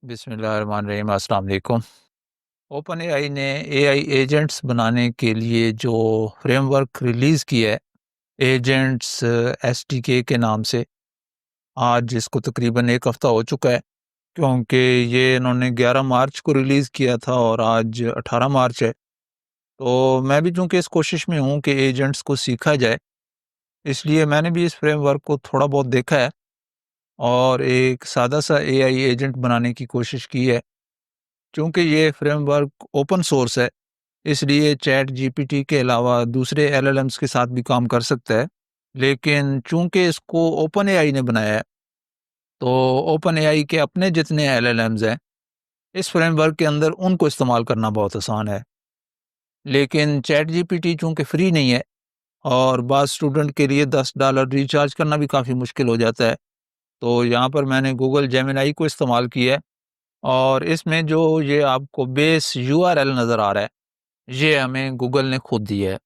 बिस्मिल्लाहिर्रहमानिर्रहीम। अस्सलाम वालेकुम। ओपन एआई ने एआई एजेंट्स बनाने के लिए जो फ्रेमवर्क रिलीज़ किया है, एजेंट्स एसडीके के नाम से, आज इसको तकरीबन 1 हफ़्ता हो चुका है, क्योंकि ये इन्होंने 11 मार्च को रिलीज़ किया था और आज 18 मार्च है। तो मैं भी चूँकि इस कोशिश में हूँ कि एजेंट्स को सीखा जाए, इसलिए मैंने भी इस फ्रेमवर्क को थोड़ा बहुत देखा है और एक सादा-सा एआई एजेंट बनाने की कोशिश की है। चूँकि ये फ्रेमवर्क ओपन सोर्स है, इसलिए चैट जीपीटी के अलावा दूसरे एलएलएम्स के साथ भी काम कर सकता है। लेकिन चूँकि इसको ओपन एआई ने बनाया है, तो ओपन एआई के अपने जितने एलएलएम्स हैं, इस फ्रेमवर्क के अंदर उनको इस्तेमाल करना बहुत आसान है। लेकिन चैट जीपीटी चूँकि फ्री नहीं है और बाज़ स्टूडेंट के लिए $10 रिचार्ज करना भी काफ़ी मुश्किल हो जाता है। तो यहाँ पर मैंने गूगल जेमिनी को इस्तेमाल किया है और इसमें जो ये आपको बेस यूआरएल नज़र आ रहा है, ये हमें गूगल ने खुद दिया है।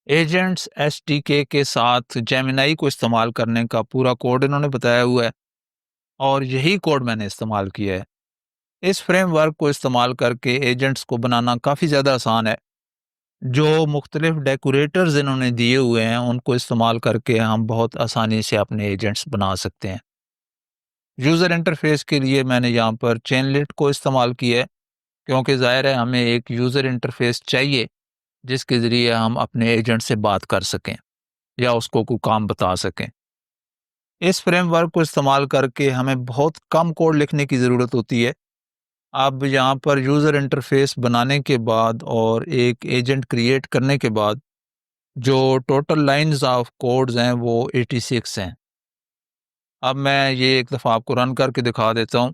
एजेंट्स एसडीके के साथ जेमिनी को इस्तेमाल करने का पूरा कोड इन्होंने बताया हुआ है और यही कोड मैंने इस्तेमाल किया है। इस फ्रेमवर्क को इस्तेमाल करके एजेंट्स को बनाना काफ़ी ज़्यादा आसान है। जो मुख्तलिफ डेकोरेटर्स इन्होंने दिए हुए हैं, उनको इस्तेमाल करके हम बहुत आसानी से अपने एजेंट्स बना सकते हैं। यूज़र इंटरफेस के लिए मैंने यहाँ पर चेनलिट को इस्तेमाल किया है, क्योंकि ज़ाहिर है हमें एक यूज़र इंटरफेस चाहिए जिसके ज़रिए हम अपने एजेंट से बात कर सकें या उसको कोई काम बता सकें। इस फ्रेमवर्क को इस्तेमाल करके हमें बहुत कम कोड लिखने की ज़रूरत होती है। अब यहाँ पर यूज़र इंटरफेस बनाने के बाद और एक एजेंट क्रिएट करने के बाद जो टोटल लाइन्स ऑफ कोड्स हैं वो 86 हैं। अब मैं ये एक दफ़ा आपको रन करके दिखा देता हूँ।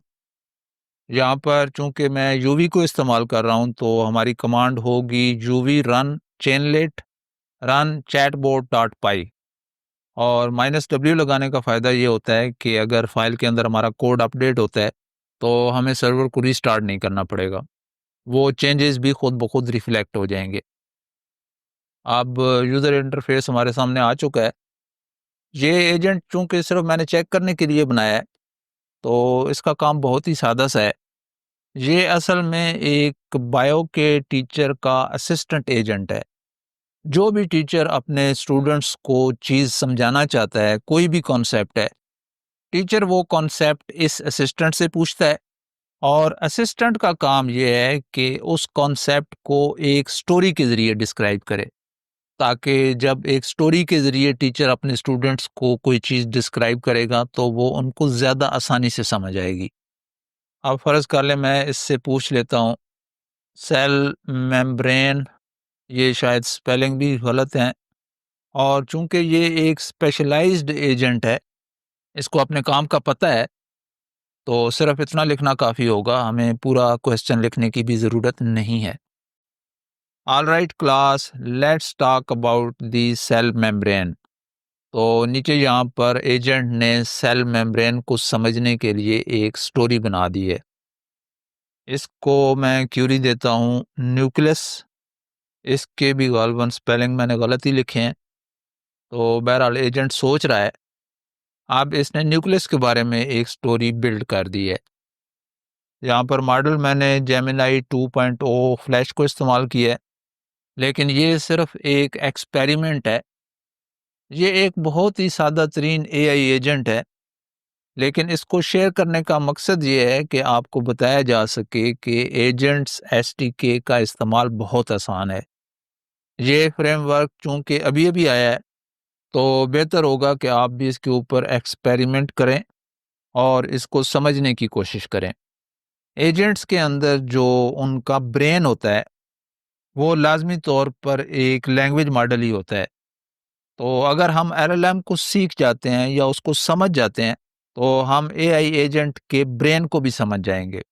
यहाँ पर चूँकि मैं यूवी को इस्तेमाल कर रहा हूँ, तो हमारी कमांड होगी UV run chainlit run chatbot dot py. और -w लगाने का फ़ायदा ये होता है कि अगर फ़ाइल के अंदर हमारा कोड अपडेट होता है, तो हमें सर्वर को रीस्टार्ट नहीं करना पड़ेगा। वो चेंजेस भी खुद ब खुद रिफ्लेक्ट हो जाएँगे। अब यूज़र इंटरफ़ेस हमारे सामने आ चुका है। ये एजेंट चूँकि सिर्फ़ मैंने चेक करने के लिए बनाया है, तो इसका काम बहुत ही सादा-सा है। ये असल में एक बायो के टीचर का असिस्टेंट एजेंट है। जो भी टीचर अपने स्टूडेंट्स को चीज़ समझाना चाहता है, कोई भी कॉन्सेप्ट है, टीचर वो कॉन्सेप्ट इस असिस्टेंट से पूछता है और असिस्टेंट का काम ये है कि उस कॉन्सेप्ट को एक स्टोरी के ज़रिए डिस्क्राइब करे, ताकि जब एक स्टोरी के ज़रिए टीचर अपने स्टूडेंट्स को कोई चीज़ डिस्क्राइब करेगा, तो वो उनको ज़्यादा आसानी से समझ आएगी। अब फ़र्ज़ कर लें मैं इससे पूछ लेता हूँ, सेल मेम्ब्रेन, ये शायद स्पेलिंग भी गलत है और चूँकि ये एक स्पेशलाइज़्ड एजेंट है, इसको अपने काम का पता है, तो सिर्फ़ इतना लिखना काफ़ी होगा, हमें पूरा क्वेश्चन लिखने की भी ज़रूरत नहीं है। Alright class, let's talk about the cell membrane. तो नीचे यहाँ पर एजेंट ने सेल मेम्ब्रेन को समझने के लिए एक स्टोरी बना दी है। इसको मैं क्यूरी देता हूँ न्यूक्लियस, इसके भी गालिबन स्पेलिंग मैंने गलत ही लिखे हैं, तो बहरहाल एजेंट सोच रहा है। अब इसने न्यूक्लियस के बारे में एक स्टोरी बिल्ड कर दी है। यहाँ पर मॉडल मैंने जेमिनी 2.0 फ्लैश को इस्तेमाल किया है, लेकिन ये सिर्फ एक एक्सपेरिमेंट है। ये एक बहुत ही सादा तरीन एआई एजेंट है, लेकिन इसको शेयर करने का मकसद ये है कि आपको बताया जा सके कि एजेंट्स एसडीके का इस्तेमाल बहुत आसान है। ये फ्रेमवर्क चूँकि अभी-अभी आया है, तो बेहतर होगा कि आप भी इसके ऊपर एक्सपेरिमेंट करें और इसको समझने की कोशिश करें। एजेंट्स के अंदर जो उनका ब्रेन होता है, वो लाज़मी तौर पर एक लैंग्वेज मॉडल ही होता है। तो अगर हम एलएलएम को सीख जाते हैं या उसको समझ जाते हैं, तो हम एआई एजेंट के ब्रेन को भी समझ जाएँगे।